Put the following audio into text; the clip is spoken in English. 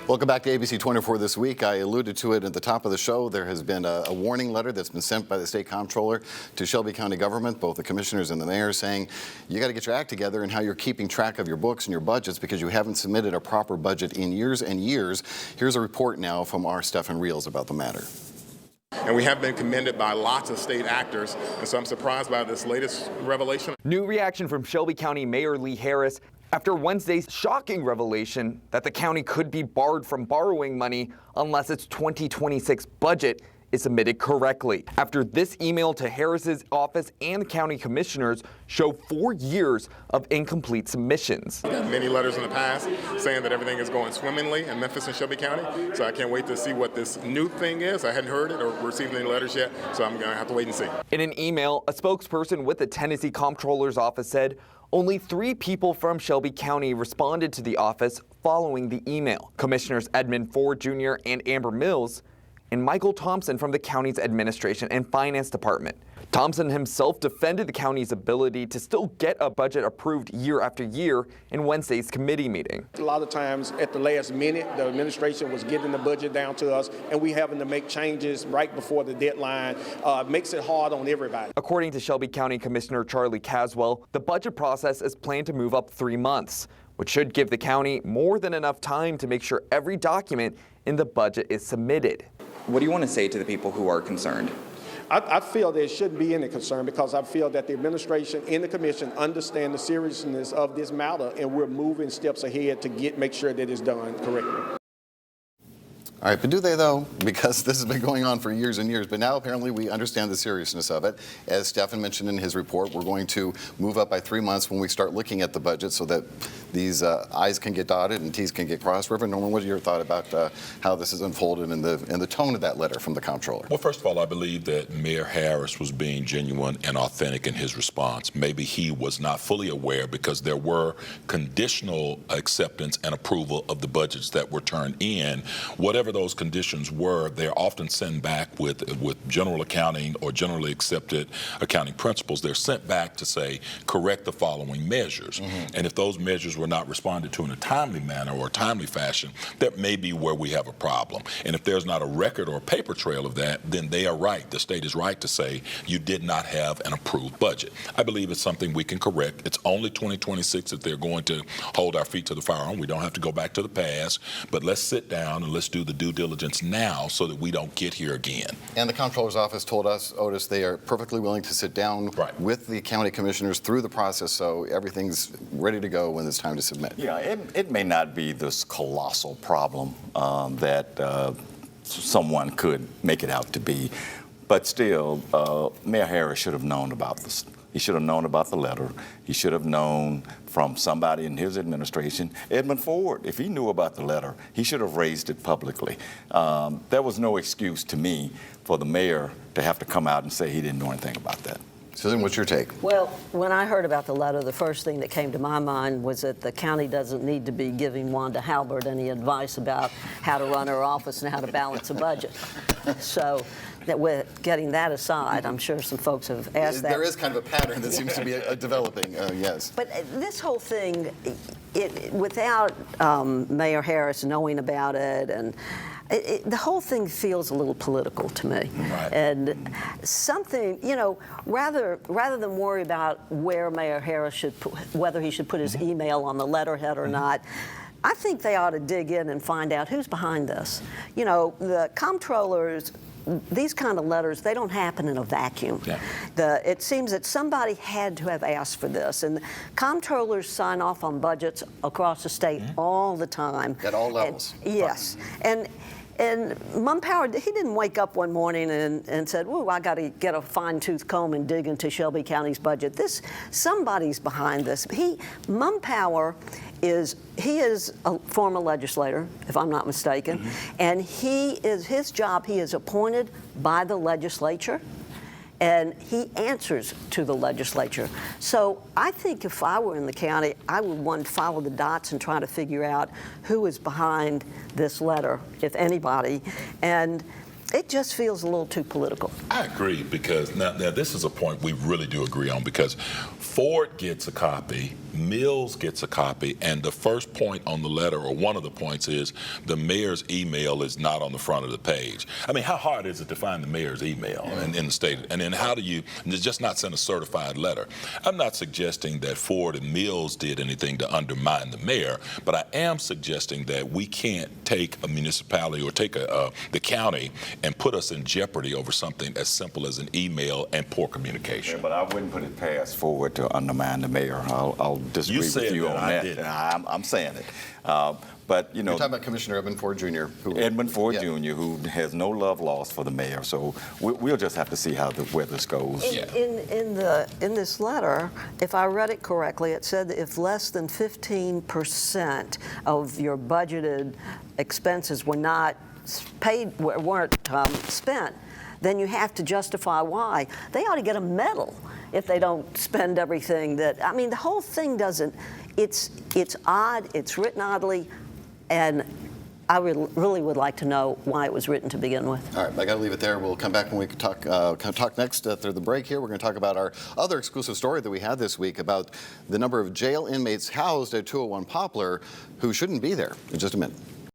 Welcome back to ABC24 This Week. I alluded to it at the top of the show. There has been a warning letter that's been sent by the state comptroller to Shelby County government, both the commissioners and the mayor, saying you got to get your act together in how you're keeping track of your books and your budgets because you haven't submitted a proper budget in years and years. Here's a report now from our Stefan Reels about the matter. And we have been commended by lots of state actors, and so I'm surprised by this latest revelation. New reaction from Shelby County Mayor Lee Harris after Wednesday's shocking revelation that the county could be barred from borrowing money unless its 2026 budget is submitted correctly. After this email to Harris's office and county commissioners show 4 years of incomplete submissions. I've got many letters in the past saying that everything is going swimmingly in Memphis and Shelby County, so I can't wait to see what this new thing is. I hadn't heard it or received any letters yet, so I'm going to have to wait and see. In an email, a spokesperson with the Tennessee Comptroller's office said only 3 people from Shelby County responded to the office following the email. Commissioners Edmund Ford Jr. and Amber Mills, and Michael Thompson from the county's administration and finance department. Thompson himself defended the county's ability to still get a budget approved year after year in Wednesday's committee meeting. A lot of times at the last minute, the administration was getting the budget down to us, and we having to make changes right before the deadline. Makes it hard on everybody. According to Shelby County Commissioner Charlie Caswell, the budget process is planned to move up 3 months, which should give the county more than enough time to make sure every document in the budget is submitted. What do you want to say to the people who are concerned? I feel there shouldn't be any concern because I feel that the administration and the commission understand the seriousness of this matter, and we're moving steps ahead to make sure that it's done correctly. All right, but do they though? Because this has been going on for years and years, but now apparently we understand the seriousness of it. As Stefan mentioned in his report, we're going to move up by 3 months when we start looking at the budget so that these I's can get dotted and T's can get crossed. Reverend Norman, what are your thoughts about how this is unfolded and the tone of that letter from the comptroller? Well, first of all, I believe that Mayor Harris was being genuine and authentic in his response. Maybe he was not fully aware because there were conditional acceptance and approval of the budgets that were turned in. Whatever those conditions were, they're often sent back with general accounting or generally accepted accounting principles. They're sent back to say, correct the following measures. And if those measures were not responded to in a timely manner or a timely fashion, that may be where we have a problem. And if there's not a record or a paper trail of that, then they are right. The state is right to say you did not have an approved budget. I believe it's something we can correct. It's only 2026 that they're going to hold our feet to the fire on. We don't have to go back to the past, but let's sit down and let's do the due diligence now so that we don't get here again. And the comptroller's office told us, Otis, they are perfectly willing to sit down with the county commissioners through the process so everything's ready to go when it's time to submit. Yeah, it may not be this colossal problem that someone could make it out to be, but still, Mayor Harris should have known about this. He should have known about the letter. He should have known from somebody in his administration. Edmund Ford, if he knew about the letter, he should have raised it publicly. There was no excuse to me for the mayor to have to come out and say he didn't know anything about that. Susan, what's your take? Well, when I heard about the letter, the first thing that came to my mind was that the county doesn't need to be giving Wanda Halbert any advice about how to run her office and how to balance a budget. So that with getting that aside, I'm sure some folks have asked that. There is kind of a pattern that seems to be developing, yes. But this whole thing, without Mayor Harris knowing about it, and the whole thing feels a little political to me. Right. And something, you know, rather than worry about where Mayor Harris should put, whether he should put his email on the letterhead or not, I think they ought to dig in and find out who's behind this. You know, the comptrollers, these kind of letters, they don't happen in a vacuum. Yeah. It seems that somebody had to have asked for this. And comptrollers sign off on budgets across the state all the time. At all levels. And, yes. And Mumpower, he didn't wake up one morning and said, "Ooh, I got to get a fine-tooth comb and dig into Shelby County's budget." Somebody's behind this. Mumpower is a former legislator, if I'm not mistaken, and his job. He is appointed by the legislature, and he answers to the legislature. So I think if I were in the county, I would want to follow the dots and try to figure out who is behind this letter, if anybody. And it just feels a little too political. I agree, because now this is a point we really do agree on, because Ford gets a copy, Mills gets a copy, and the first point on the letter, or one of the points, is the mayor's email is not on the front of the page. I mean, how hard is it to find the mayor's email in the state? And then how do you just not send a certified letter? I'm not suggesting that Ford and Mills did anything to undermine the mayor, but I am suggesting that we can't take a municipality or take the county and put us in jeopardy over something as simple as an email and poor communication. Yeah, but I wouldn't put it past Ford to undermine the mayor. I'll disagree with you on that. I'm saying it. But, you know, You're talking about Commissioner Edmund Ford Jr. Edmund Ford Yeah. Jr., who has no love lost for the mayor. So we'll just have to see where this goes. In this letter, if I read it correctly, it said that if less than 15% of your budgeted expenses were not paid, weren't spent, then you have to justify why. They ought to get a medal if they don't spend everything that, I mean, the whole thing doesn't, it's odd, it's written oddly, and I really would like to know why it was written to begin with. All right, I got to leave it there. We'll come back when we talk next through the break here. We're going to talk about our other exclusive story that we had this week about the number of jail inmates housed at 201 Poplar who shouldn't be there in just a minute.